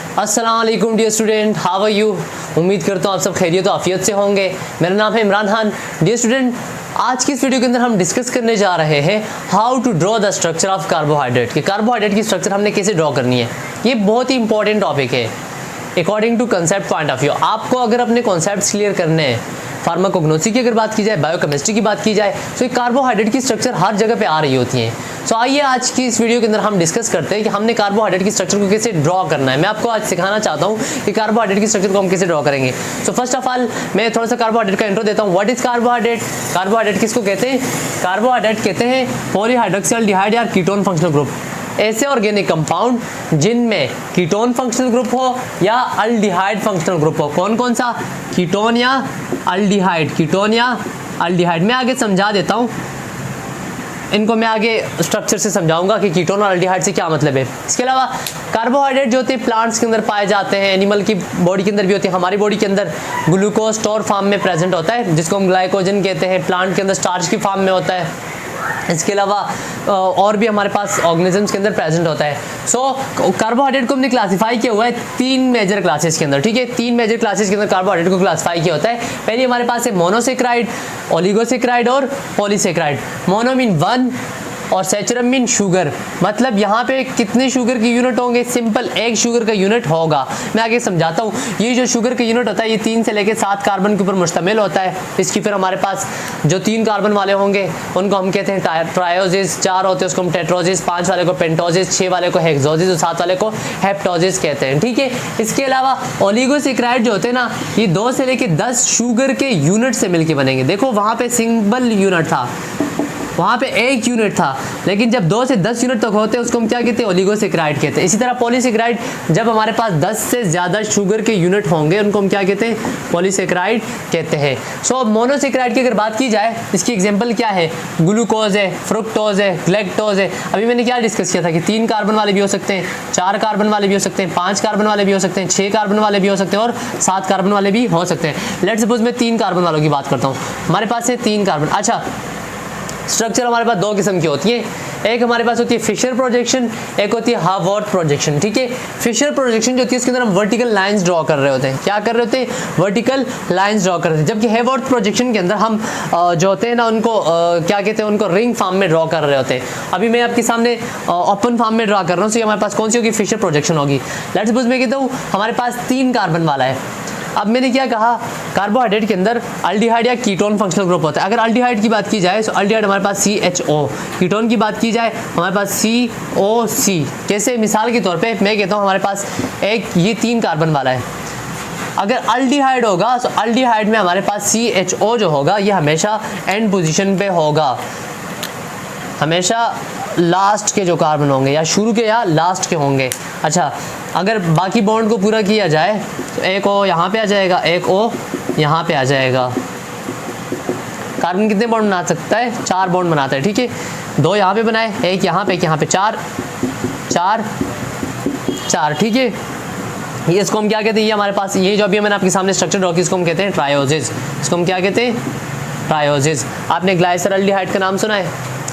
अस्सलाम वालेकुम dear student, how are you. उम्मीद करता हूँ आप सब खैरियत और आफियत से होंगे। मेरा नाम है इमरान खान। डियर स्टूडेंट, आज की इस वीडियो के अंदर हम डिस्कस करने जा रहे हैं how to draw the structure of carbohydrate, कि कार्बोहाइड्रेट की स्ट्रक्चर हमने कैसे ड्रॉ करनी है। ये बहुत ही इंपॉर्टेंट टॉपिक है according to concept point of view. आपको अगर अपने कॉन्सेप्ट क्लियर करने हैं, फार्माकोग्नोसी की अगर बात की जाए, बायोकेमिस्ट्री की बात की जाए, तो ये कार्बोहाइड्रेट की स्ट्रक्चर हर जगह पे आ रही होती है। सो आइए आज की इस वीडियो के अंदर हम डिस्कस करते हैं कि हमने कार्बोहाइड्रेट की स्ट्रक्चर को कैसे ड्रॉ करना है। मैं आपको आज सिखाना चाहता हूँ कि कार्बोहाइड्रेट की स्ट्रक्चर को हम कैसे ड्रॉ करेंगे। सो फर्स्ट ऑफ ऑल मैं थोड़ा सा कार्बोहाइड्रेट का इंट्रो देता हूँ। What is carbohydrate? कार्बोहाइड्रेट किसको कहते हैं? कार्बोहाइड्रेट कहते हैं पॉलीहाइड्रोक्सिल्डिहाइड या कीटोन फंक्शनल ग्रुप, ऐसे ऑर्गेनिक कंपाउंड जिनमें कीटोन फंक्शनल ग्रुप हो या अल्डिहाइड फंक्शनल ग्रुप हो। कौन कौन सा? कीटोन या अल्डिहाइड, कीटोन या अल्डिहाइड। मैं आगे समझा देता हूँ इनको, मैं आगे स्ट्रक्चर से समझाऊंगा कि कीटोन और अल्डिहाइड से क्या मतलब है। इसके अलावा कार्बोहाइड्रेट जो होते हैं प्लांट्स के अंदर पाए जाते हैं, एनिमल की बॉडी के अंदर भी होते हैं। हमारी बॉडी के अंदर ग्लूकोज स्टोर फॉर्म में प्रेजेंट होता है जिसको हम ग्लाइकोजन कहते हैं। प्लांट के अंदर स्टार्च की फॉर्म में होता है। इसके अलावा और भी हमारे पास ऑर्गेनिजम्स के अंदर प्रेजेंट होता है। सो कार्बोहाइड्रेट को हमने क्लासिफाई किया हुआ है 3 मेजर क्लासेस के अंदर, ठीक है। 3 मेजर क्लासेस के अंदर कार्बोहाइड्रेट को क्लासिफाई किया होता है। पहले हमारे पास है मोनोसेक्राइड, ओलिगोसेक्राइड और पॉलीसेक्राइड। मोनो मीन 1 और सैचुरम मीन शुगर, मतलब यहाँ पे कितने शुगर के यूनिट होंगे? सिंपल एक शुगर का यूनिट होगा। मैं आगे समझाता हूँ। ये जो शुगर का यूनिट होता है ये 3 से लेकर 7 कार्बन के ऊपर मुश्तमिल होता है। इसकी फिर हमारे पास जो 3 कार्बन वाले होंगे उनको हम कहते हैं ट्रायोजिस, 4 होते हैं उसको हम टेट्रोजिस, 5 वाले को पेंटोजिस, 6 वाले को हेक्सोजिस और 7 वाले को हेप्टोजिस कहते हैं, ठीक है। इसके अलावा ओलिगोसेक्राइड जो होते हैं ना, ये 2 से लेकर 10 शुगर के यूनिट से मिलकर बनेंगे। देखो वहाँ पे सिंगल यूनिट था, वहाँ पे एक यूनिट था, लेकिन जब 2 से 10 यूनिट तक होते हैं उसको हम क्या कहते हैं? ओलिगोसेक्राइड कहते हैं। इसी तरह पॉलीसेक्राइड, जब हमारे पास 10 से ज़्यादा शुगर के यूनिट होंगे उनको हम क्या कहते हैं? पॉलीसेक्राइड कहते हैं। सो मोनोसेक्राइड की अगर बात की जाए, इसकी एग्जांपल क्या है? ग्लूकोज है, फ्रुक्टोज है, ग्लैक्टोज है। अभी मैंने क्या डिस्कस किया था कि 3 कार्बन वाले भी हो सकते हैं, 4 कार्बन वाले भी हो सकते हैं, 5 कार्बन वाले भी हो सकते हैं, 6 कार्बन वाले भी हो सकते हैं और 7 कार्बन वाले भी हो सकते हैं। लेट्स सपोज मैं 3 कार्बन वालों की बात करता हूँ। हमारे पास है 3 कार्बन। अच्छा, स्ट्रक्चर हमारे पास 2 किस्म की होती है। एक हमारे पास होती है फिशर प्रोजेक्शन, एक होती है हावर्थ प्रोजेक्शन, ठीक है। फिशर प्रोजेक्शन जो होती है उसके अंदर हम वर्टिकल लाइंस ड्रॉ कर रहे होते हैं। क्या कर रहे होते हैं? वर्टिकल लाइंस ड्रॉ कर रहे हैं। जबकि हावर्थ प्रोजेक्शन के अंदर हम जो होते हैं ना उनको क्या कहते हैं? उनको रिंग फॉर्म में ड्रॉ कर रहे होते हैं। अभी मैं आपके सामने ओपन फॉर्म में ड्रॉ कर रहा हूँ। सो हमारे पास कौन सी होगी? फिशर प्रोजेक्शन होगी। लेट्स सपोज मैं कहता हूँ हमारे पास 3 कार्बन वाला है। अब मैंने क्या कहा? कार्बोहाइड्रेट के अंदर अल्डिहाइड या कीटोन फंक्शनल ग्रुप होता है। अगर अल्डिहाइड की बात की जाए तो अल्डिहाइड हमारे पास CHO, कीटोन की बात की जाए हमारे पास COC। कैसे? मिसाल के तौर पे मैं कहता हूँ हमारे पास एक ये 3 कार्बन वाला है। अगर अल्डिहाइड होगा तो अल्डिहाइड में हमारे पास CHO जो होगा ये हमेशा एंड पोजीशन पे होगा, हमेशा लास्ट के जो कार्बन होंगे या शुरू के या लास्ट के होंगे। अच्छा, अगर बाकी बॉन्ड को पूरा किया जाए तो एक O यहाँ पे आ जाएगा, एक O यहाँ पे आ जाएगा। कार्बन कितने बॉन्ड बना सकता है? 4 बॉन्ड बनाता है, ठीक है। 2 यहाँ पे बनाए, एक यहाँ पे, एक यहाँ पे, 4 4 4, ठीक है। ये इसको हम क्या कहते हैं? ये हमारे पास ये जो अभी मैंने आपके सामने स्ट्रक्चर ड्रॉ किया इसको हम कहते हैं ट्रायोजिस। इसको हम क्या कहते हैं? ट्रायोजिस। आपने ग्लाइसर अल्डिहाइड का नाम सुना है?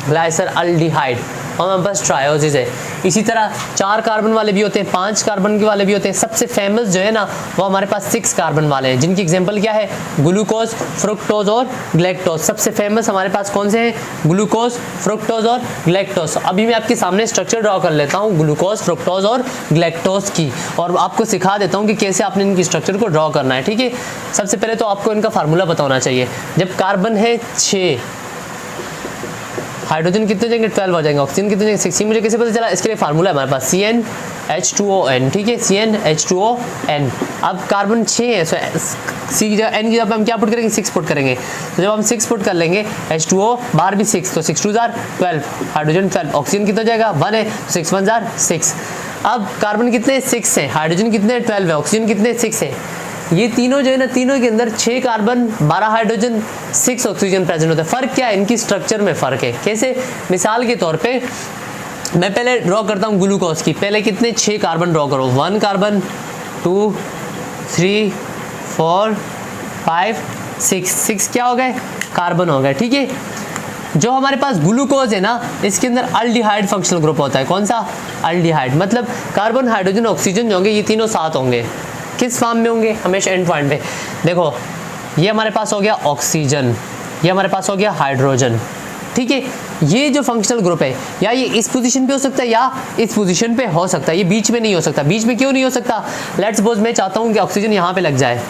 ग्लाइसर अल्डिहाइड और हमारे पास ट्रायोजिस है। इसी तरह 4 कार्बन वाले भी होते हैं, 5 कार्बन के वाले भी होते हैं। सबसे फेमस जो है ना वो हमारे पास 6 कार्बन वाले हैं, जिनकी एग्जांपल क्या है? ग्लूकोज, फ्रुक्टोज और ग्लैक्टोज। सबसे फेमस हमारे पास कौन से हैं? ग्लूकोज, फ्रुक्टोज और ग्लैक्टोज। अभी मैं आपके सामने स्ट्रक्चर ड्रॉ कर लेता हूँ ग्लूकोज, फ्रुक्टोज और ग्लैक्टोज की, और आपको सिखा देता हूँ कि कैसे आपने इनकी स्ट्रक्चर को ड्रॉ करना है, ठीक है। सबसे पहले तो आपको इनका फार्मूला पता होना चाहिए। जब कार्बन है 6, हाइड्रोजन कितने जाएंगे? 12 हो जाएंगे। ऑक्सीजन कितने जाएंगे? 6। मुझे कैसे पता चला? इसके लिए फार्मूला है हमारे पास CnH2ON, ठीक है, CnH2ON। अब कार्बन 6 है, सो सी की जगह N की जगह हम क्या पुट करेंगे? 6 पुट करेंगे। तो जब हम 6 पुट कर लेंगे, H2O बाहर भी 6, तो 6 2 12, हाइड्रोजन 12, ऑक्सीजन कितना जाएगा? 1 है, 6 1 6। अब कार्बन कितने? 6 है, हाइड्रोजन कितने? 12 है, ऑक्सीजन कितने? 6 है। ये तीनों जो है ना, तीनों के अंदर 6 कार्बन, 12 हाइड्रोजन, 6 ऑक्सीजन प्रेजेंट होता है। फर्क क्या है? इनकी स्ट्रक्चर में फर्क है। कैसे? मिसाल के तौर पे मैं पहले ड्रॉ करता हूँ ग्लूकोज की। पहले कितने? 6 कार्बन ड्रॉ करो। 1 कार्बन, 2 3 4 5 6 क्या हो गए? कार्बन हो गए, ठीक है। जो हमारे पास ग्लूकोज है ना, इसके अंदर अल्डिहाइड फंक्शनल ग्रुप होता है। कौन सा? अल्डिहाइड। मतलब कार्बन, हाइड्रोजन, ऑक्सीजन जो होंगे ये तीनों साथ होंगे। किस फॉर्म में होंगे? हमेशा एंड पॉइंट पे। देखो ये हमारे पास हो गया ऑक्सीजन, ये हमारे पास हो गया हाइड्रोजन, ठीक है। ये जो फंक्शनल ग्रुप है या ये इस पोजीशन पे हो सकता है या इस पोजीशन पे हो सकता है, ये बीच में नहीं हो सकता। बीच में क्यों नहीं हो सकता? लेट्स सपोज मैं चाहता हूँ कि ऑक्सीजन यहाँ पे लग जाए,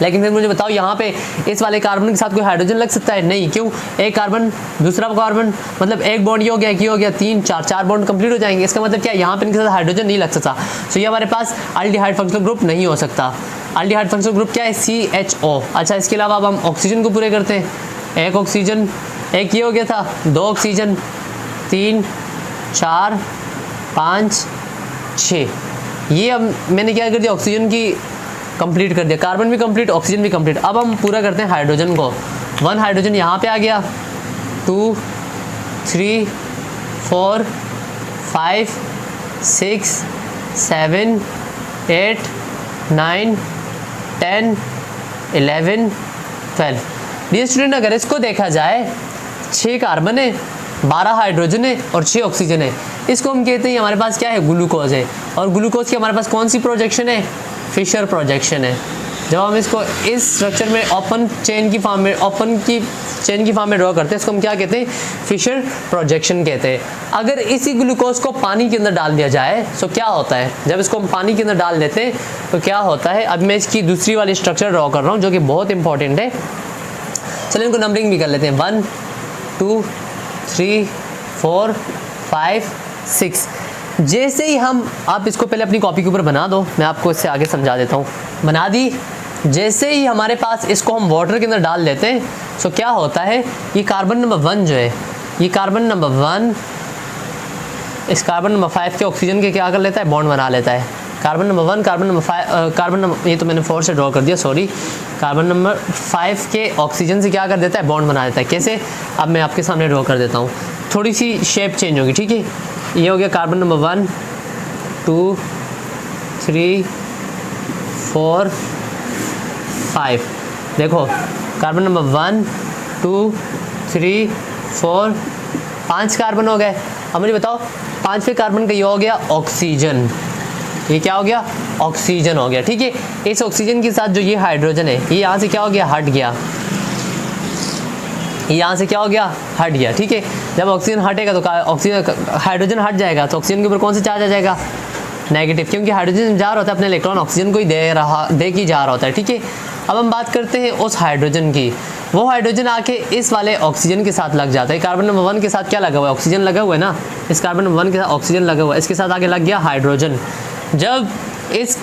लेकिन फिर मुझे बताओ यहाँ पे इस वाले कार्बन के साथ कोई हाइड्रोजन लग सकता है? नहीं। क्यों? एक कार्बन दूसरा कार्बन, मतलब एक बॉन्ड ये हो गया, एक ये हो गया, तीन चार बॉन्ड कंप्लीट हो जाएंगे। इसका मतलब क्या? यहाँ पे इनके साथ हाइड्रोजन नहीं लग सकता। सो ये हमारे पास अल्डिहाइड फंक्शनल ग्रुप नहीं हो सकता। अल्डिहाइड फंक्शनल ग्रुप क्या है? CHO। अच्छा, इसके अलावा अब हम ऑक्सीजन को पूरे करते हैं। एक ऑक्सीजन, एक ये हो गया था, दो ऑक्सीजन, 3 4 5 6। ये अब मैंने क्या कर दिया? ऑक्सीजन की कंप्लीट कर दिया, कार्बन भी कंप्लीट, ऑक्सीजन भी कंप्लीट। अब हम पूरा करते हैं हाइड्रोजन को। 1 हाइड्रोजन यहाँ पे आ गया, 2 3 4 5 6 7 8 9 10 11 12। डियर स्टूडेंट, अगर इसको देखा जाए 6 कार्बन है, 12 हाइड्रोजन है और 6 ऑक्सीजन है। इसको हम कहते हैं हमारे पास क्या है? ग्लूकोज है। और ग्लूकोज की हमारे पास कौन सी प्रोजेक्शन है? फिशर प्रोजेक्शन है। जब हम इसको इस स्ट्रक्चर में ओपन चेन की फॉर्म में ड्रॉ करते हैं, इसको हम क्या कहते हैं? फिशर प्रोजेक्शन कहते हैं। अगर इसी ग्लूकोज को पानी के अंदर डाल दिया जाए तो क्या होता है? जब इसको हम पानी के अंदर डाल देते हैं तो क्या होता है? अब मैं इसकी दूसरी वाली स्ट्रक्चर ड्रॉ कर रहा हूँ जो कि बहुत इंपॉर्टेंट है। चलिए इनको नंबरिंग भी कर लेते हैं। 1 2 3 4 5 6। जैसे ही हम, आप इसको पहले अपनी कॉपी के ऊपर बना दो, मैं आपको इससे आगे समझा देता हूँ। बना दी। जैसे ही हमारे पास इसको हम वाटर के अंदर डाल देते हैं तो क्या होता है? ये कार्बन नंबर 1 जो है, ये कार्बन नंबर 1 इस कार्बन नंबर 5 के ऑक्सीजन के क्या कर लेता है? बॉन्ड बना लेता है। Carbon number 1, carbon number 5, carbon number, ये तो मैंने 4 से ड्रॉ कर दिया, सॉरी। कार्बन नंबर 5 के ऑक्सीजन से क्या कर देता है? बॉन्ड बना देता है। कैसे? अब मैं आपके सामने ड्रॉ कर देता हूँ, थोड़ी सी शेप चेंज होगी, ठीक है। ये हो गया कार्बन नंबर 1 2 3 4 5। देखो कार्बन नंबर 1 2 3 4 5 कार्बन हो गए। अब मुझे बताओ 5वें कार्बन का ये हो गया ऑक्सीजन। ये क्या हो गया? ऑक्सीजन हो गया, ठीक है। इस ऑक्सीजन के साथ जो ये हाइड्रोजन है, ये यहाँ से क्या हो गया? हट गया। यहाँ से क्या हो गया? हट गया, ठीक है। जब ऑक्सीजन हटेगा तो ऑक्सीजन, हाइड्रोजन हट जाएगा तो ऑक्सीजन के ऊपर कौन सा चार्ज आ जाएगा? नेगेटिव, क्योंकि हाइड्रोजन जा रहा होता है अपने इलेक्ट्रॉन ऑक्सीजन को ही दे की जा रहा होता है, ठीक है। अब हम बात करते हैं उस हाइड्रोजन की। वो हाइड्रोजन आके इस वाले ऑक्सीजन के साथ लग जाता है। कार्बन नंबर 1 के साथ क्या लगा हुआ है? ऑक्सीजन लगा हुआ है ना। इस कार्बन नंबर 1 के साथ ऑक्सीजन लगा हुआ है, इसके साथ आगे लग गया हाइड्रोजन। जब इस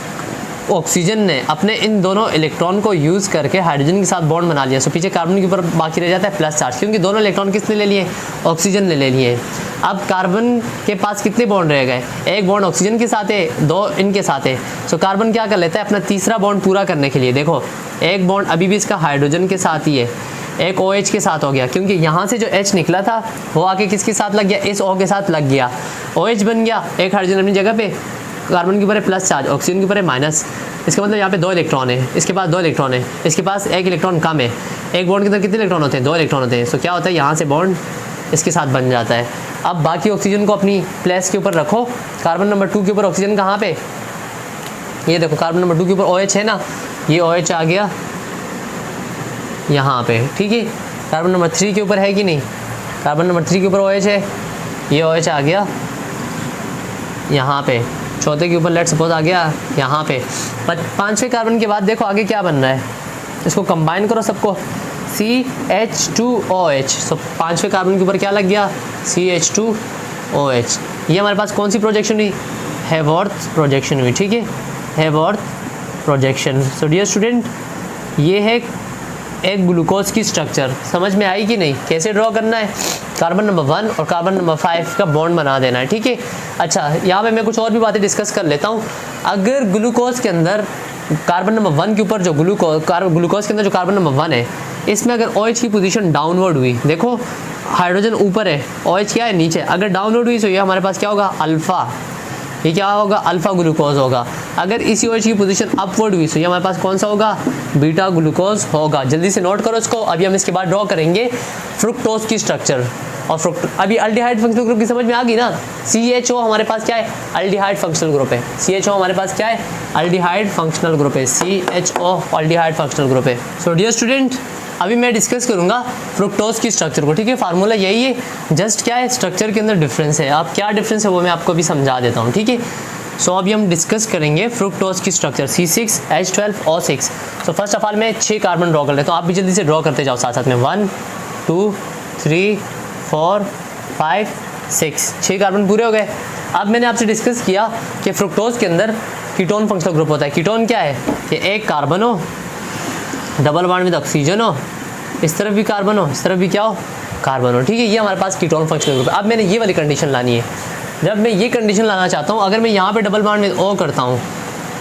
ऑक्सीजन ने अपने इन दोनों इलेक्ट्रॉन को यूज़ करके हाइड्रोजन के साथ बॉन्ड बना लिया, सो पीछे कार्बन के ऊपर बाकी रह जाता है प्लस चार्ज, क्योंकि दोनों इलेक्ट्रॉन किसने ले लिए? ऑक्सीजन ने ले लिए। अब कार्बन के पास कितने बॉन्ड रह गए? एक बॉन्ड ऑक्सीजन के साथ है, 2 इनके साथ है। सो कार्बन क्या कर लेता है? अपना तीसरा बॉन्ड पूरा करने के लिए, देखो एक बॉन्ड अभी भी इसका हाइड्रोजन के साथ ही है, एक OH के साथ हो गया, क्योंकि यहाँ से जो H निकला था वो आके किसके साथ लग गया? इस O के साथ लग गया, OH बन गया। एक हाइड्रोजन अपनी जगह पे, कार्बन के ऊपर है प्लस चार्ज, ऑक्सीजन के ऊपर है माइनस। इसका मतलब यहाँ पे 2 इलेक्ट्रॉन है, इसके पास 2 इलेक्ट्रॉन है, इसके पास 1 इलेक्ट्रॉन कम है। एक बॉन्ड के अंदर कितने इलेक्ट्रॉन होते हैं? 2 इलेक्ट्रॉन होते हैं। सो क्या होता है? यहाँ से बॉन्ड इसके साथ बन जाता है। अब बाकी ऑक्सीजन को अपनी प्लेस के ऊपर रखो। कार्बन नंबर 2 के ऊपर ऑक्सीजन कहाँ पे? ये देखो कार्बन नंबर 2 के ऊपर OH है ना, ये OH आ गया यहाँ पे, ठीक है। कार्बन नंबर 3 के ऊपर है कि नहीं? कार्बन नंबर 3 के ऊपर OH है, ये OH आ गया यहाँ पे। चौथे के ऊपर लेट सपोज आ गया यहाँ पे। 5वें कार्बन के बाद देखो आगे क्या बन रहा है, इसको कंबाइन करो सबको, CH2OH। सो 5वें कार्बन के ऊपर क्या लग गया? CH2OH। ये हमारे पास कौन सी प्रोजेक्शन हुई? हैवर्थ प्रोजेक्शन हुई, ठीक है, हैवर्थ प्रोजेक्शन। सो डियर स्टूडेंट, ये है एक ग्लूकोज की स्ट्रक्चर। समझ में आई कि नहीं? कैसे ड्रॉ करना है? कार्बन नंबर 1 और कार्बन नंबर 5 का बॉन्ड बना देना है, ठीक है। अच्छा, यहाँ पे मैं कुछ और भी बातें डिस्कस कर लेता हूँ। अगर ग्लूकोज के अंदर कार्बन नंबर 1 के ऊपर जो ग्लूकोज के अंदर जो कार्बन नंबर 1 है, इसमें अगर OH की पोजीशन डाउनवर्ड हुई, देखो हाइड्रोजन ऊपर है, OH क्या है? नीचे। अगर डाउनवर्ड हुई तो ये हमारे पास क्या होगा? अल्फा। ये क्या होगा, अल्फा ग्लूकोज होगा। अगर इसी OH की पोजीशन अपवर्ड हुई तो ये हमारे पास कौन सा होगा, बीटा ग्लूकोज होगा। जल्दी से नोट करो इसको। अभी हम इसके बाद ड्रॉ करेंगे फ्रुक्टोज की स्ट्रक्चर और अभी अल्डिहाइड फंक्शनल ग्रुप की समझ में आ गई ना। CHO हमारे पास क्या है, अल्डिहाइड फंक्शनल ग्रुप है। CHO हमारे पास क्या है, अल्डिहाइड फंक्शनल ग्रुप है। CHO अल्डिहाइड फंक्शनल ग्रुप है। सो डियर स्टूडेंट, अभी मैं डिस्कस करूंगा फ्रुक्टोज की स्ट्रक्चर को, ठीक है। फार्मूला यही है, जस्ट क्या है, स्ट्रक्चर के अंदर डिफरेंस है। आप क्या डिफरेंस है वो मैं आपको भी समझा देता हूँ, ठीक है। सो अभी हम डिस्कस करेंगे फ्रुक्टोज की structure C6H12O6। So first of all मैं 6 कार्बन ड्रॉ कर लेता हूँ, आप भी जल्दी से ड्रॉ करते जाओ साथ साथ में। 1 2 3 4 5 6, 6 कार्बन पूरे हो गए। अब मैंने आपसे डिस्कस किया कि फ्रुक्टोज के अंदर कीटोन फंक्शनल ग्रुप होता है। कीटोन क्या है कि एक कार्बन हो, डबल बॉन्ड विद ऑक्सीजन हो, इस तरफ भी कार्बन हो, इस तरफ भी क्या हो, कार्बन हो, ठीक है। ये हमारे पास कीटोन फंक्शनल ग्रुप है। अब मैंने ये वाली कंडीशन लानी है। जब मैं ये कंडीशन लाना चाहता हूँ, अगर मैं यहाँ पे डबल बॉन्ड विद O करता हूँ,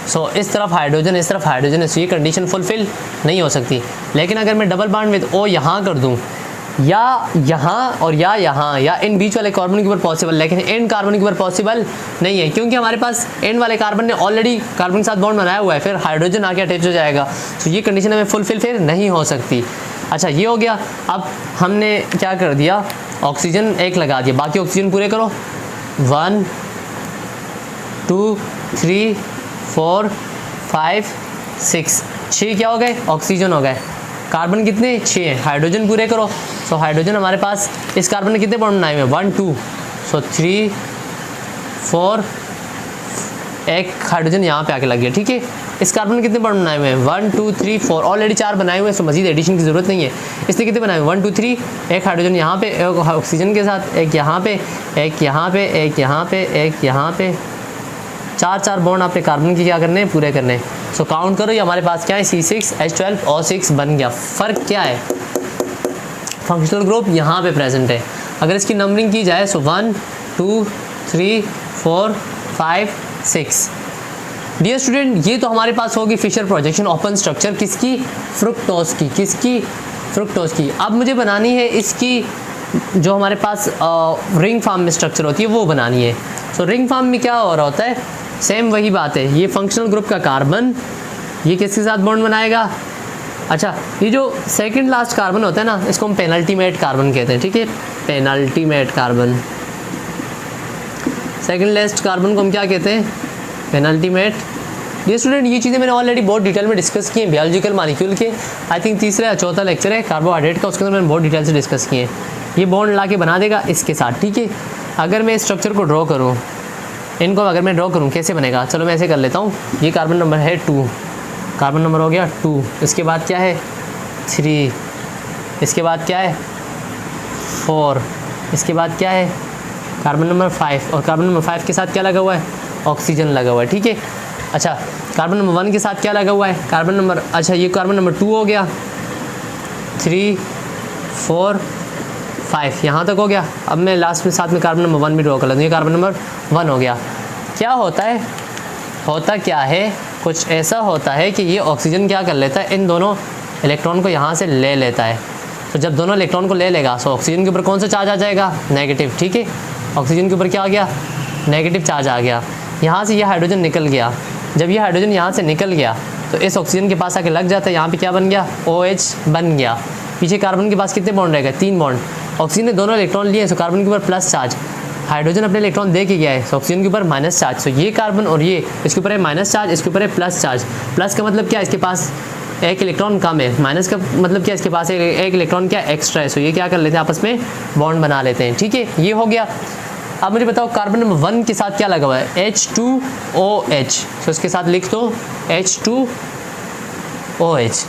सो इस तरफ हाइड्रोजन, इस तरफ हाइड्रोजन है, सो ये कंडीशन फुलफिल नहीं हो सकती। लेकिन अगर मैं डबल बॉन्ड विद O यहाँ कर दूँ, या यहाँ और या यहाँ, या इन बीच वाले कार्बन के ऊपर पॉसिबल, लेकिन एंड कार्बन के ऊपर पॉसिबल नहीं है, क्योंकि हमारे पास एंड वाले कार्बन ने ऑलरेडी कार्बन के साथ बॉन्ड बनाया हुआ है, फिर हाइड्रोजन आके अटैच हो जाएगा। तो ये कंडीशन हमें फुलफिल फिर नहीं हो सकती। अच्छा, ये हो गया। अब हमने क्या कर दिया, ऑक्सीजन एक लगा दिया, बाकी ऑक्सीजन पूरे करो। 1 2 3 4 5 6, 6 क्या हो गए, ऑक्सीजन हो गए। कार्बन कितने, 6 हैं, हाइड्रोजन पूरे करो। सो हाइड्रोजन हमारे पास इस कार्बन ने कितने बॉन्ड बनाए हुए हैं, 1 2, सो 3 4, एक हाइड्रोजन यहाँ पे आके लग गया, ठीक है। इस कार्बन ने कितने बॉन्ड बनाए हुए हैं, 1 2 3 4, ऑलरेडी 4 बनाए हुए हैं, सो मजीद एडिशन की जरूरत नहीं है। इसलिए कितने बनाए हुए, 1 2 3, एक हाइड्रोजन यहाँ पे, एक ऑक्सीजन के साथ, एक यहाँ पे, एक यहाँ पे, एक यहाँ पे, एक यहाँ पे, 4 बॉन्ड आपने कार्बन के क्या करने हैं, पूरे करने हैं। सो काउंट करो, ये हमारे पास क्या है, C6H12O6 बन गया। फ़र्क क्या है, फंक्शनल ग्रुप यहाँ पे प्रेजेंट है। अगर इसकी नंबरिंग की जाए, सो 1 2 3 4 5 6। डियर स्टूडेंट, ये तो हमारे पास होगी फिशर प्रोजेक्शन ओपन स्ट्रक्चर किसकी, फ्रुक्टोज की। किसकी, फ्रुक्टोज की। अब मुझे बनानी है इसकी जो हमारे पास रिंग फॉर्म में स्ट्रक्चर होती है वो बनानी है। सो रिंग फॉर्म में क्या हो रहा होता है, सेम वही बात है। ये फंक्शनल ग्रुप का कार्बन, ये किसके साथ बॉन्ड बनाएगा, अच्छा ये जो सेकंड लास्ट कार्बन होता है ना, इसको हम पेनल्टीमेट कार्बन कहते हैं, ठीक है। Penultimate carbon, second last carbon को हम क्या कहते हैं, पेनल्टीमेट। ये स्टूडेंट, ये चीज़ें मैंने ऑलरेडी बहुत डिटेल में डिस्कस की हैं बायोलॉजिकल मॉलिक्यूल के। आई थिंक तीसरा या चौथा लेक्चर है कार्बोहाइड्रेट का, उसके अंदर मैंने बहुत डिटेल से डिस्कस किए हैं। ये बॉन्ड ला के बना देगा इसके साथ, ठीक है। अगर मैं इस स्ट्रक्चर को ड्रॉ करूँ, इनको अगर मैं ड्रॉ करूँ कैसे बनेगा, चलो मैं ऐसे कर लेता हूँ। ये कार्बन नंबर है 2, कार्बन नंबर हो गया 2, इसके बाद क्या है 3, इसके बाद क्या है 4, इसके बाद क्या है कार्बन नंबर 5, और कार्बन नंबर 5 के साथ क्या लगा हुआ है, ऑक्सीजन लगा हुआ है, ठीक है। अच्छा, कार्बन नंबर 1 के साथ क्या लगा हुआ है, कार्बन नंबर, अच्छा ये कार्बन नंबर 2 हो गया, 3 4 5 यहाँ तक हो गया। अब मैं लास्ट में साथ में कार्बन नंबर 1 भी ड्रॉ कर लेता हूँ। ये कार्बन नंबर 1 हो गया। क्या होता है, होता क्या है, कुछ ऐसा होता है कि ये ऑक्सीजन क्या कर लेता है, इन दोनों इलेक्ट्रॉन को यहाँ से ले लेता है। तो जब दोनों इलेक्ट्रॉन को ले लेगा, तो ऑक्सीजन के ऊपर कौन सा चार्ज आ जाएगा, नेगेटिव, ठीक है। ऑक्सीजन के ऊपर क्या आ गया, नेगेटिव चार्ज आ गया। यहाँ से ये हाइड्रोजन निकल गया। जब ये हाइड्रोजन यहाँ से निकल गया तो इस ऑक्सीजन के पास आके लग जाता है, यहाँ पे क्या बन गया, OH बन गया। पीछे कार्बन के पास कितने बॉन्ड रहेगा, 3 बॉन्ड। ऑक्सीजन ने दोनों इलेक्ट्रॉन लिए, तो कार्बन के ऊपर प्लस चार्ज, हाइड्रोजन अपने इलेक्ट्रॉन दे के गया है, तो ऑक्सीजन के ऊपर माइनस चार्ज। तो ये कार्बन और ये, इसके ऊपर है माइनस चार्ज, इसके ऊपर है प्लस चार्ज। प्लस का मतलब क्या, इसके पास एक इलेक्ट्रॉन कम है, माइनस का मतलब क्या, इसके पास एक इलेक्ट्रॉन क्या एक्स्ट्रा है। सो ये क्या कर लेते हैं, आपस में बॉन्ड बना लेते हैं, ठीक है। ये हो गया। अब मुझे बताओ कार्बन नंबर 1 के साथ क्या लगा हुआ है, H2OH, तो इसके साथ लिख दो H2OH।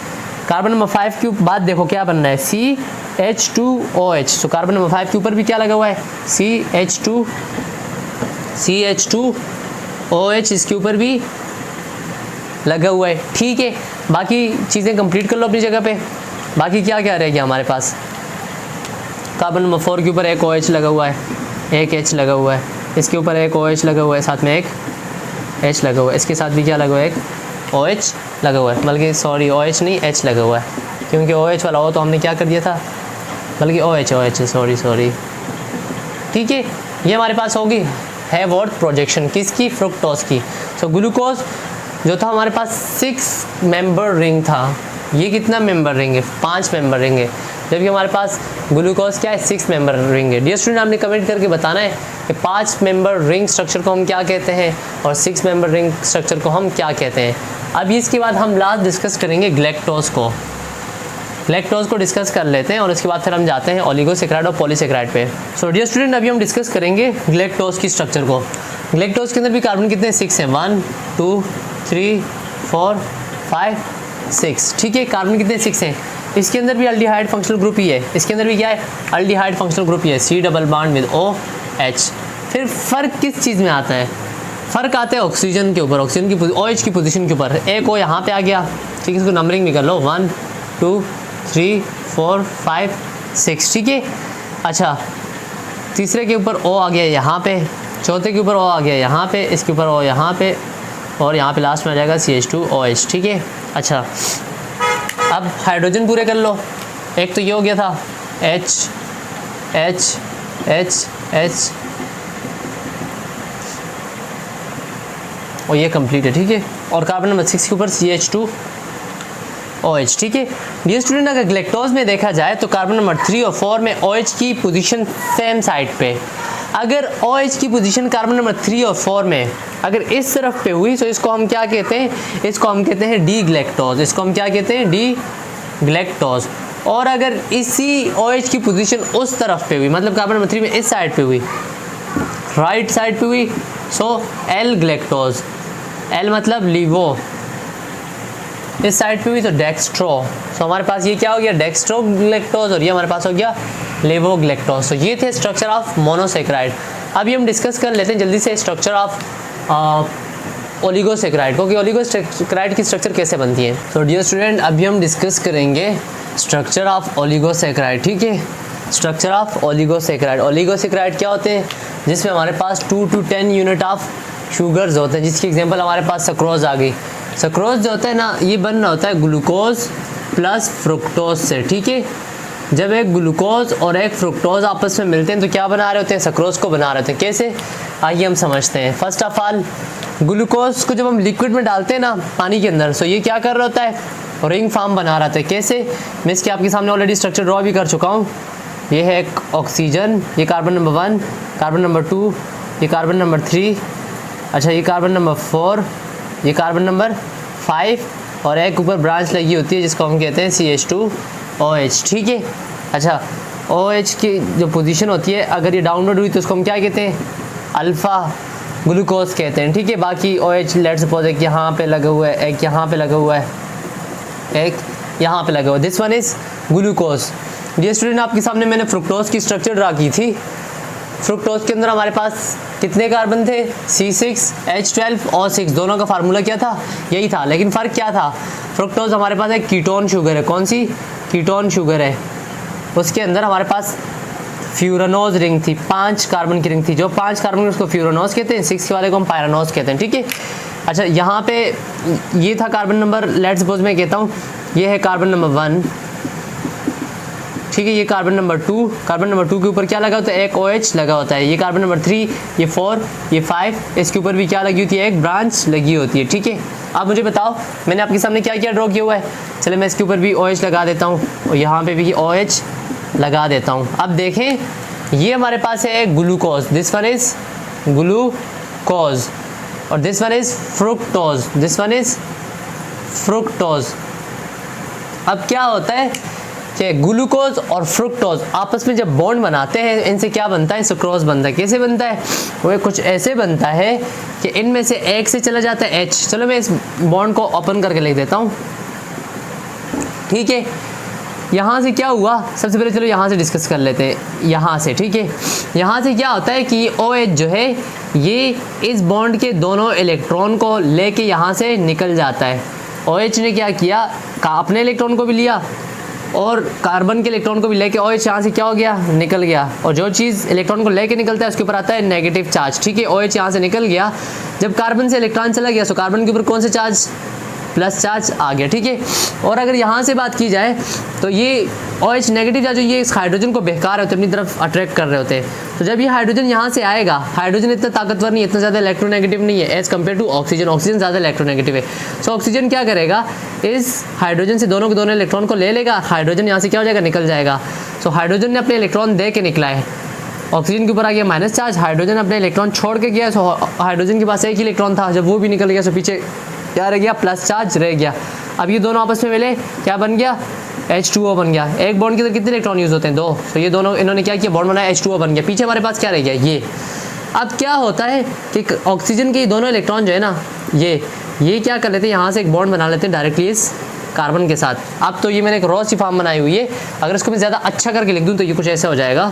कार्बन नंबर 5 के बाद देखो क्या बन रहा है, CH2OH। तो कार्बन नंबर 5 के ऊपर भी क्या लगा हुआ है, CH2OH, इसके ऊपर भी लगा हुआ है, ठीक है। बाकी चीज़ें कंप्लीट कर लो अपनी जगह पे। बाकी क्या क्या रहेगा हमारे पास, कार्बन नंबर 4 के ऊपर एक OH लगा हुआ है, एक H लगा हुआ है, इसके ऊपर एक OH लगा हुआ है, साथ में एक H लगा हुआ है, इसके साथ भी क्या लगा हुआ है, एक OH लगा हुआ है, बल्कि सॉरी OH नहीं H लगा हुआ है, क्योंकि OH वाला हो तो हमने क्या कर दिया था, बल्कि OH सॉरी, ठीक है। ये हमारे पास होगी हैवर्ड प्रोजेक्शन किसकी, फ्रुक्टोज की। सो ग्लूकोज जो था हमारे पास 6 मेंबर रिंग था, ये कितना मेंबर रिंग है, 5 मेंबर रिंग है, जबकि हमारे पास ग्लूकोज क्या है, 6 मेंबर रिंग है। डियर स्टूडेंट, आपने कमेंट करके बताना है कि 5 मेंबर रिंग स्ट्रक्चर को हम क्या कहते हैं और 6 मेंबर रिंग स्ट्रक्चर को हम क्या कहते हैं। अब इसके बाद हम लास्ट डिस्कस करेंगे ग्लैक्टोज को। ग्लैक्टोज को डिस्कस कर लेते हैं और उसके बाद फिर हम जाते हैं ओलिगोसेक्राइड और पॉलीसेक्राइड पे। सो डियर स्टूडेंट, अभी हम डिस्कस करेंगे ग्लैक्टोज की स्ट्रक्चर को। ग्लैक्टोज के अंदर भी कार्बन कितने, 6 हैं, 1 2 3 4 5 6, ठीक है। कार्बन कितने, 6 हैं। इसके अंदर भी अल्डिहाइड फंक्शनल ग्रुप ही है, इसके अंदर भी क्या है, अल्डिहाइड फंक्शनल ग्रुप ही है, C double bond with OH। फिर फ़र्क किस चीज़ में आता है, फ़र्क आता है ऑक्सीजन के ऊपर, ऑक्सीजन की OH की पोजीशन के ऊपर। एक O यहाँ पे आ गया, ठीक है, इसको नंबरिंग भी कर लो, 1 2 3 4 5 6, ठीक है। अच्छा, तीसरे के ऊपर O आ गया यहाँ पे, चौथे के ऊपर O आ गया यहाँ पे, इसके ऊपर O यहाँ पे, और यहाँ पे लास्ट में आ जाएगा CH2OH, ठीक है। अच्छा, अब हाइड्रोजन पूरे कर लो। एक तो ये हो गया था H H H H, और ये कंप्लीट है, ठीक है। और कार्बन नंबर 6 के ऊपर CH2OH, ठीक है। डियर स्टूडेंट, अगर ग्लैक्टोज में देखा जाए तो कार्बन नंबर 3 और 4 में OH की पोजीशन सेम साइड पे। अगर OH की पोजीशन कार्बन नंबर 3 और 4 में अगर इस तरफ पे हुई तो इसको हम क्या कहते हैं, इसको हम कहते हैं डी ग्लैक्टोज। इसको हम क्या कहते हैं, डी ग्लैक्टोज। और अगर इसी OH की पोजीशन उस तरफ पे हुई, मतलब कार्बन नंबर 3 में इस साइड पे हुई, राइट साइड पे हुई, सो एल ग्लैक्टोज। एल मतलब लीवो, इस साइड पे हुई तो डेक्स्ट्रो। सो हमारे पास ये क्या हो गया, डेक्स्ट्रो ग्लैक्टोज, और ये हमारे पास हो गया लेवो ग्लैक्टोज। तो ये थे स्ट्रक्चर ऑफ मोनोसेक्राइड। अभी हम डिस्कस कर लेते हैं जल्दी से स्ट्रक्चर ऑफ ओलिगोसेक्राइड को, कि ओलिगोसेक्राइड की स्ट्रक्चर कैसे बनती है। तो डियर स्टूडेंट, अभी हम डिस्कस करेंगे स्ट्रक्चर ऑफ ओलिगोसेक्राइड, ठीक है। Structure of oligosaccharide. ओलिगोसेक्राइड क्या होते हैं, जिसमें हमारे पास 2 to 10 यूनिट ऑफ शुगर्स होते हैं, जिसकी एग्जांपल हमारे पास सक्रोज आ गई। सक्रोज जो होता है ना, ये बन रहा होता है ग्लूकोज प्लस फ्रुक्टोज से, ठीक है। जब एक ग्लूकोज और एक फ्रुक्टोज आपस में मिलते हैं तो क्या बना रहे होते हैं, सक्रोज को बना रहे होते हैं। कैसे, आइए हम समझते हैं। फर्स्ट ऑफ ऑल, ग्लूकोज को जब हम लिक्विड में डालते हैं ना पानी के अंदर, सो ये क्या कर रहा होता है, रिंग फॉर्म बना रहा था। कैसे, मैं इसके आपके सामने ऑलरेडी स्ट्रक्चर ड्रॉ भी कर चुका हूँ। ये है एक ऑक्सीजन, ये कार्बन नंबर 1, कार्बन नंबर 2, ये कार्बन नंबर 3, अच्छा ये कार्बन नंबर 4, ये कार्बन नंबर 5, और एक ऊपर ब्रांच लगी होती है जिसको हम कहते हैं CH2OH, ठीक है। अच्छा, OH की जो पोजीशन होती है, अगर ये डाउनवर्ड हुई तो उसको हम क्या कहते हैं, अल्फ़ा ग्लूकोज कहते हैं, ठीक है। बाकी OH लेट्स सपोज एक यहाँ पे लगा हुआ है, एक यहाँ पे लगा हुआ है, एक यहाँ पे लगा हुआ है, this one is glucose. Dear student, आपके सामने मैंने फ्रुक्टोज की स्ट्रक्चर ड्रा की थी। फ्रुक्टोज के अंदर हमारे पास कितने कार्बन थे, C6H12O6, दोनों का फार्मूला क्या था, यही था। लेकिन फ़र्क क्या था, फ्रुक्टोज हमारे पास एक कीटोन शुगर है। कौन सी, कीटोन शुगर है। उसके अंदर हमारे पास फ्यूरानोज रिंग थी, 5 कार्बन की रिंग थी। जो 5 कार्बन उसको फ्यूरानोज कहते हैं, 6 वाले को हम पायरानोज कहते हैं, ठीक है। अच्छा, यहाँ पे ये था कार्बन नंबर, लेट्स सपोज मैं कहता हूँ ये है कार्बन नंबर 1, ठीक है। ये कार्बन नंबर 2, कार्बन नंबर 2 के ऊपर क्या लगा होता है, एक OH लगा होता है। ये कार्बन नंबर 3, ये 4, ये 5, इसके ऊपर भी क्या लगी होती है, एक ब्रांच लगी होती है, ठीक है। आप मुझे बताओ, मैंने आपके सामने क्या क्या ड्रॉ किया हुआ है। चले मैं इसके ऊपर भी OH लगा देता हूँ और यहाँ पे भी OH लगा देता हूँ। अब देखें, ये हमारे पास है glucose, this one is glucose, और this one is fructose, this one is fructose. अब क्या होता है कि ग्लूकोज और फ्रुक्टोज आपस में जब बॉन्ड बनाते हैं, इनसे क्या बनता है, सुक्रोज बनता है। कैसे बनता है, वो कुछ ऐसे बनता है कि इनमें से एक से चला जाता है H। चलो मैं इस बॉन्ड को ओपन करके लिख देता हूँ, ठीक है। यहाँ से क्या हुआ, सबसे पहले चलो यहाँ से डिस्कस कर लेते हैं, यहाँ से, ठीक है। यहाँ से क्या होता है कि OH जो है ये इस बॉन्ड के दोनों इलेक्ट्रॉन को लेके यहाँ से निकल जाता है। OH ने क्या किया, अपने इलेक्ट्रॉन को भी लिया और कार्बन के इलेक्ट्रॉन को भी लेके OH यहाँ से क्या हो गया, निकल गया। और जो चीज़ इलेक्ट्रॉन को लेके निकलता है उसके ऊपर आता है नेगेटिव चार्ज, ठीक है। OH यहाँ से निकल गया, जब कार्बन से इलेक्ट्रॉन चला गया तो कार्बन के ऊपर कौन सा चार्ज, प्लस चार्ज आ गया, ठीक है। और अगर यहाँ से बात की जाए तो ये OH नेगेटिव चार्ज जो ये इस हाइड्रोजन को बहका रहे होते हैं, अपनी तरफ अट्रैक्ट कर रहे होते हैं। तो जब ये हाइड्रोजन यहाँ से आएगा, हाइड्रोजन इतना ताकतवर नहीं है, इतना ज़्यादा इलेक्ट्रोनेगेटिव नहीं है as compare to oxygen. Oxygen ज़्यादा इलेक्ट्रोनेगेटिव है। सो ऑक्सीजन क्या करेगा, इस हाइड्रोजन से दोनों के दोनों इलेक्ट्रॉन को ले लेगा, हाइड्रोजन यहाँ से क्या हो जाएगा, निकल जाएगा। सो हाइड्रोजन ने अपने इलेक्ट्रॉन दे के निकला है, ऑक्सीजन के ऊपर आ गया माइनस चार्ज, हाइड्रोजन अपने इलेक्ट्रॉन छोड़ के गया। सो हाइड्रोजन के पास एक ही इलेक्ट्रॉन था, जब वो भी निकल गया सो पीछे क्या रह गया, प्लस चार्ज रह गया। अब ये दोनों आपस में मिले, क्या बन गया, H2O बन गया। एक बॉन्ड के अंदर कितने इलेक्ट्रॉन यूज होते हैं, 2। तो ये दोनों इन्होंने क्या किया, बॉन्ड बनाया, H2O बन गया। पीछे हमारे पास क्या रह गया, ये। अब क्या होता है कि ऑक्सीजन के दोनों इलेक्ट्रॉन जो है ना, ये क्या कर लेते हैं, यहाँ से एक बॉन्ड बना लेते हैं डायरेक्टली इस कार्बन के साथ। अब तो ये मैंने एक रॉ सी फॉर्म बनाई हुई है, अगर इसको मैं ज़्यादा अच्छा करके लिख दूँ तो ये कुछ ऐसा हो जाएगा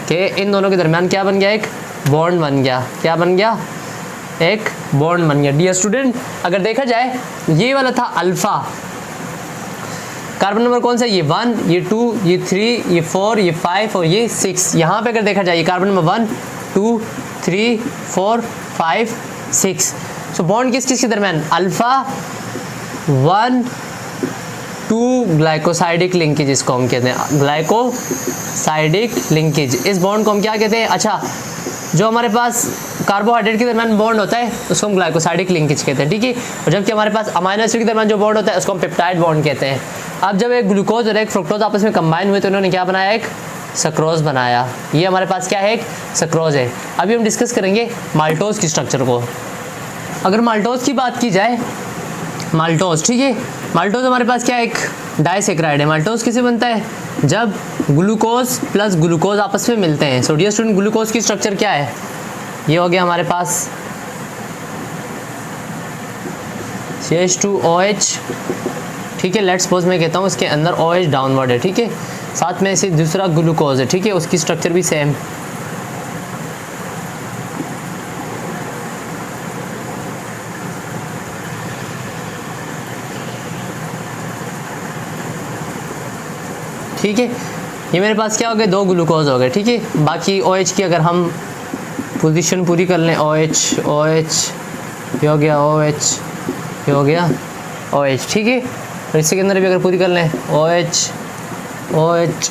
कि इन दोनों के दरमियान क्या बन गया, एक बॉन्ड बन गया। क्या बन गया, एक बॉन्ड बन गया। डियर स्टूडेंट, अगर देखा जाए ये वाला था अल्फा, कार्बन नंबर कौन सा, ये 1, ये 2, ये 3, ये 4, ये 5 और ये 6। यहाँ पे अगर देखा जाए कार्बन नंबर 1, 2, 3, 4, 5, 6। सो बॉन्ड किस किस के दरमियान, अल्फा 1, 2 ग्लाइकोसाइडिक लिंकेज, इसको हम कहते हैं ग्लाइकोसाइडिक लिंकेज। इस बॉन्ड को हम क्या कहते हैं, अच्छा जो हमारे पास कार्बोहाइड्रेट के दरमियान बॉन्ड होता है उसको हम ग्लाइकोसाइडिक लिंकेज कहते हैं, ठीक है। और जबकि हमारे पास अमाइनो एसिड के दरमियान जो बॉन्ड होता है उसको हम पेप्टाइड बॉन्ड कहते हैं। अब जब एक ग्लूकोज और एक फ्रुक्टोज आपस में कंबाइन हुए तो इन्होंने क्या बनाया, एक सक्रोज बनाया। ये हमारे पास क्या है, एक सक्रोज है। अभी हम डिस्कस करेंगे माल्टोज की स्ट्रक्चर को। अगर माल्टोज की बात की जाए, माल्टोज, ठीक है, माल्टोज हमारे पास क्या है, एक डाइसेक्राइड है। माल्टोज किसे बनता है, जब ग्लूकोज प्लस ग्लूकोज आपस में मिलते हैं। सो डियर स्टूडेंट, ग्लूकोज की स्ट्रक्चर क्या है, ये हो गया हमारे पास CH2OH, ठीक है। लेट्स सपोज मैं कहता हूँ इसके अंदर OH डाउनवर्ड है, ठीक है, साथ में इसे दूसरा ग्लूकोज है, ठीक है, उसकी स्ट्रक्चर भी सेम। ठीक है, ये मेरे पास क्या हो गए, 2 ग्लूकोज हो गए, ठीक है। बाकी OH की अगर हम पोजीशन पूरी कर लें, OH OH, ये हो गया OH, ये हो गया OH, ठीक है। और इसके अंदर भी अगर पूरी कर लें, OH OH,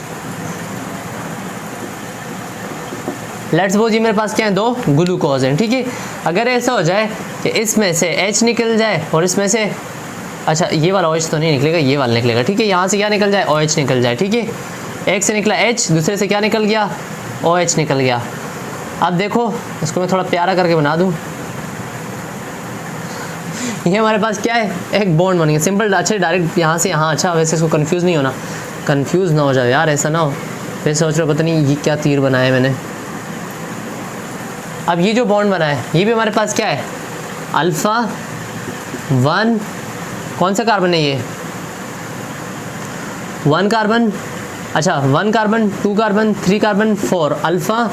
लेट्स सपोज ये मेरे पास क्या है, 2 ग्लूकोज हैं, ठीक है। अगर ऐसा हो जाए कि इसमें से H निकल जाए और इसमें से, अच्छा ये वाला OH तो नहीं निकलेगा, ये वाला निकलेगा, ठीक है। यहाँ से क्या निकल जाए, OH निकल जाए, ठीक है। एक से निकला H, दूसरे से क्या निकल गया, OH निकल गया। अब देखो इसको मैं थोड़ा प्यारा करके बना दूँ, ये हमारे पास क्या है, एक बॉन्ड बन गया, सिंपल। अच्छा डायरेक्ट यहाँ से यहाँ, अच्छा वैसे इसको कंफ्यूज नहीं होना, कंफ्यूज ना हो जाए यार, ऐसा ना हो फिर सोच रहे हो पता नहीं ये क्या तीर बनाया है मैंने। अब ये जो बॉन्ड बना है ये भी हमारे पास क्या है, अल्फा 1, कौन सा कार्बन है ये, 1 कार्बन, अच्छा 1 carbon, 2 carbon, 3 carbon, 4, alpha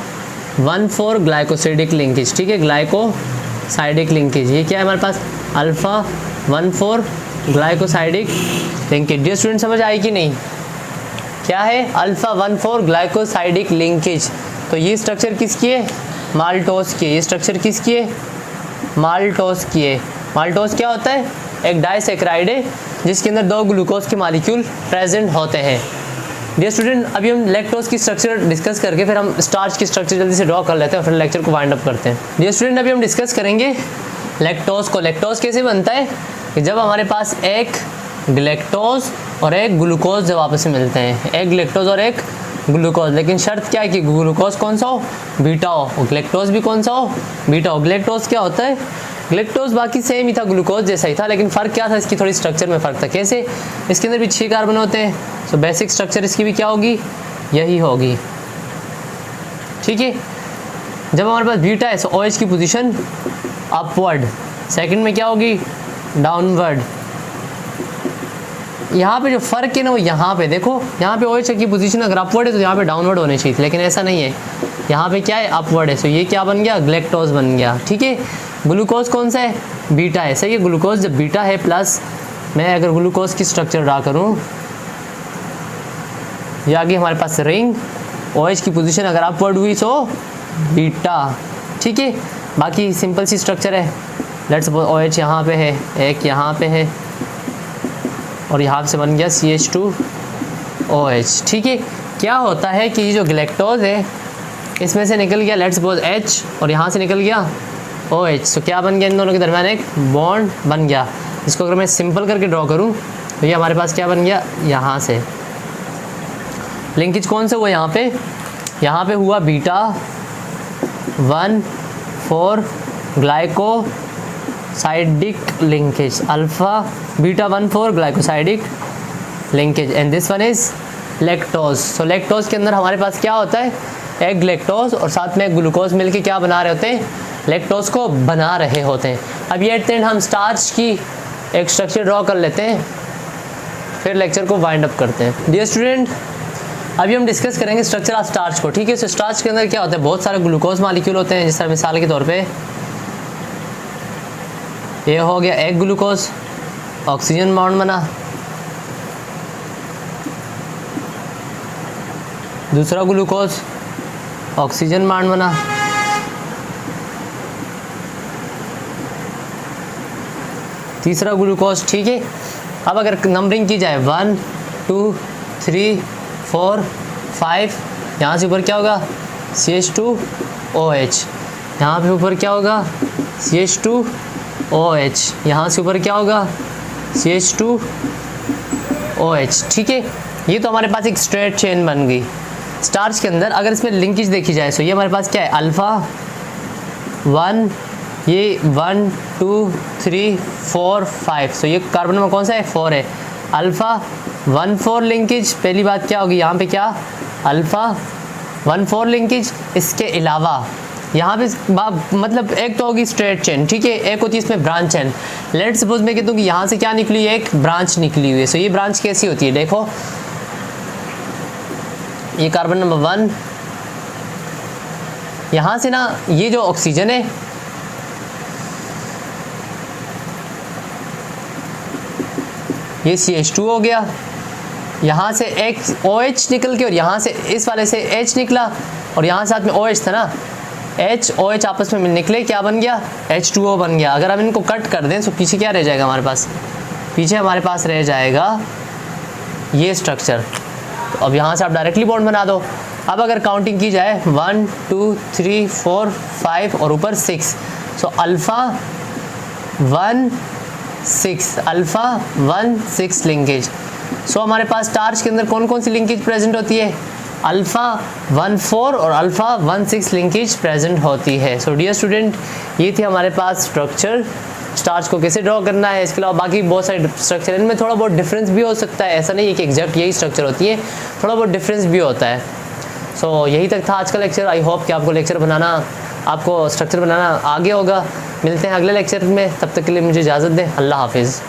1, 4 glycosidic linkage, ठीक है, ग्लाइकोसाइडिक लिंकेज। ये क्या है हमारे पास, alpha 1, 4 glycosidic linkage. Dear student समझ आई कि नहीं, क्या है, अल्फा 1, 4 ग्लाइकोसाइडिक लिंकेज। तो ये स्ट्रक्चर किसकी है, माल्टोज की है। ये स्ट्रक्चर किसकी है, माल्टोज की है। माल्टोज क्या होता है, एक डाइसेक्राइड है जिसके अंदर 2 ग्लूकोज के मॉलिक्यूल प्रेजेंट होते हैं। डियर स्टूडेंट, अभी हम लैक्टोज की स्ट्रक्चर डिस्कस करके फिर हम स्टार्च की स्ट्रक्चर जल्दी से ड्रॉ कर लेते हैं और फिर लेक्चर को वाइंड अप करते हैं। डियर स्टूडेंट, अभी हम डिस्कस करेंगे लैक्टोज को। लैक्टोज कैसे बनता है कि जब हमारे पास एक ग्लैक्टोज और एक ग्लूकोज जब आपस में मिलते हैं, एक ग्लैक्टोज और एक ग्लूकोज, लेकिन शर्त क्या है कि ग्लूकोज कौन सा हो, बीटा हो, ग्लैक्टोज भी कौन सा हो, बीटा हो। ग्लैक्टोज क्या होता है, ग्लैक्टोज बाकी सेम ही था, ग्लूकोज जैसा ही था, लेकिन फ़र्क क्या था, इसकी थोड़ी स्ट्रक्चर में फ़र्क था। कैसे, इसके अंदर भी 6 कार्बन होते हैं, सो बेसिक स्ट्रक्चर इसकी भी क्या होगी, यही होगी, ठीक है। जब हमारे पास बीटा है, सो OH की पोजीशन अपवर्ड, सेकंड में क्या होगी, डाउनवर्ड। यहाँ पे जो फ़र्क है ना वो यहाँ पे देखो, यहाँ पे OH की पोजीशन अगर अपवर्ड है तो यहाँ पे डाउनवर्ड होनी चाहिए थी, लेकिन ऐसा नहीं है, यहाँ पे क्या है, अपवर्ड है। सो ये क्या बन गया, ग्लैक्टोज बन गया, ठीक है। ग्लूकोज कौन सा है, बीटा है, सही है। ग्लूकोज जब बीटा है प्लस, मैं अगर ग्लूकोज की स्ट्रक्चर ड्रा करूँ, ये आगे हमारे पास रिंग, OH की पोजीशन अगर अपवर्ड हुई सो बीटा, ठीक है। बाकी सिंपल सी स्ट्रक्चर है, लेट्स सपोज OH यहाँ पे है, एक यहाँ पे है, और यहाँ से बन गया CH2OH। ठीक है, क्या होता है कि ये जो ग्लैक्टोज है इसमें से निकल गया लेट्स सपोज H और यहाँ से निकल गया OH, तो क्या बन गया, इन दोनों के दरमियान एक बॉन्ड बन गया। इसको अगर मैं सिंपल करके ड्रॉ करूँ तो ये हमारे पास क्या बन गया, यहाँ से लिंकेज कौन से हुआ, यहाँ पे हुआ beta 1,4 glycosidic linkage, alpha beta 1,4 glycosidic linkage, and this one is lactose. So lactose के अंदर हमारे पास क्या होता है, एक ग्लैक्टोज और साथ में एक ग्लूकोज मिलके क्या बना रहे होते हैं, लैक्टोज को बना रहे होते हैं। अब ये एट हम स्टार्च की एक स्ट्रक्चर ड्रॉ कर लेते हैं, फिर लेक्चर को वाइंड अप करते हैं। डियर स्टूडेंट, अभी हम डिस्कस करेंगे स्ट्रक्चर ऑफ स्टार्च को। ठीक है, सो स्टार्च के अंदर क्या होता है, बहुत सारे ग्लूकोज मॉलिक्यूल होते हैं। जैसे मिसाल के तौर पे ये हो गया एक ग्लूकोज, ऑक्सीजन बॉन्ड बना, दूसरा ग्लूकोज, ऑक्सीजन बॉन्ड बना, तीसरा ग्लूकोज। ठीक है, अब अगर नंबरिंग की जाए 1 2 3 4 5, यहाँ से ऊपर क्या होगा CH2OH, यहाँ पे ऊपर क्या होगा CH2OH, यहाँ से ऊपर क्या होगा CH2OH। ठीक है, ये तो हमारे पास एक स्ट्रेट चेन बन गई स्टार्च के अंदर। अगर इसमें लिंकेज देखी जाए तो ये हमारे पास क्या है, अल्फ़ा 1, ये 1 2 3 4 5, तो ये कार्बन नंबर कौन सा है, 4 है। अल्फ़ा 1,4 लिंकेज, पहली बात क्या होगी यहाँ पे, क्या अल्फ़ा 1,4 लिंकेज। इसके अलावा यहाँ पे मतलब एक तो होगी स्ट्रेट चेन, ठीक है, एक होती है इसमें ब्रांच चेन। लेट्स सपोज मैं कहता हूँ कि यहाँ से क्या निकली है, एक ब्रांच निकली हुई है। सो ये ब्रांच कैसी होती है, देखो ये कार्बन नंबर 1, यहाँ से ना ये जो ऑक्सीजन है ये CH2 हो गया, यहाँ से एक OH निकल के और यहाँ से इस वाले से H निकला और यहाँ साथ में OH था ना, H OH आपस में निकले, क्या बन गया H2O बन गया। अगर हम इनको कट कर दें तो पीछे क्या रह जाएगा हमारे पास, पीछे हमारे पास रह जाएगा ये स्ट्रक्चर। तो अब यहाँ से आप डायरेक्टली बॉन्ड बना दो। अब अगर काउंटिंग की जाए 1 2 3 4 5 और ऊपर 6, सो अल्फ़ा 1 6, अल्फ़ा 1 6 लिंकेज। सो हमारे पास स्टार्च के अंदर कौन कौन सी लिंकेज प्रेजेंट होती है, अल्फ़ा 1,4 और अल्फ़ा 1 6 लिंकेज प्रेजेंट होती है। सो डियर स्टूडेंट, ये थी हमारे पास स्ट्रक्चर, स्टार्च को कैसे ड्रॉ करना है। इसके अलावा बाकी बहुत सारे स्ट्रक्चर, इनमें थोड़ा बहुत डिफरेंस भी हो सकता है, ऐसा नहीं है कि एग्जैक्ट यही स्ट्रक्चर होती है, थोड़ा बहुत डिफरेंस भी होता है। सो यही तक था आज का लेक्चर। आई होप कि आपको लेक्चर बनाना, आपको स्ट्रक्चर बनाना आगे होगा। मिलते हैं अगले लेक्चर में, तब तक के लिए मुझे इजाज़त दें। अल्लाह हाफिज़।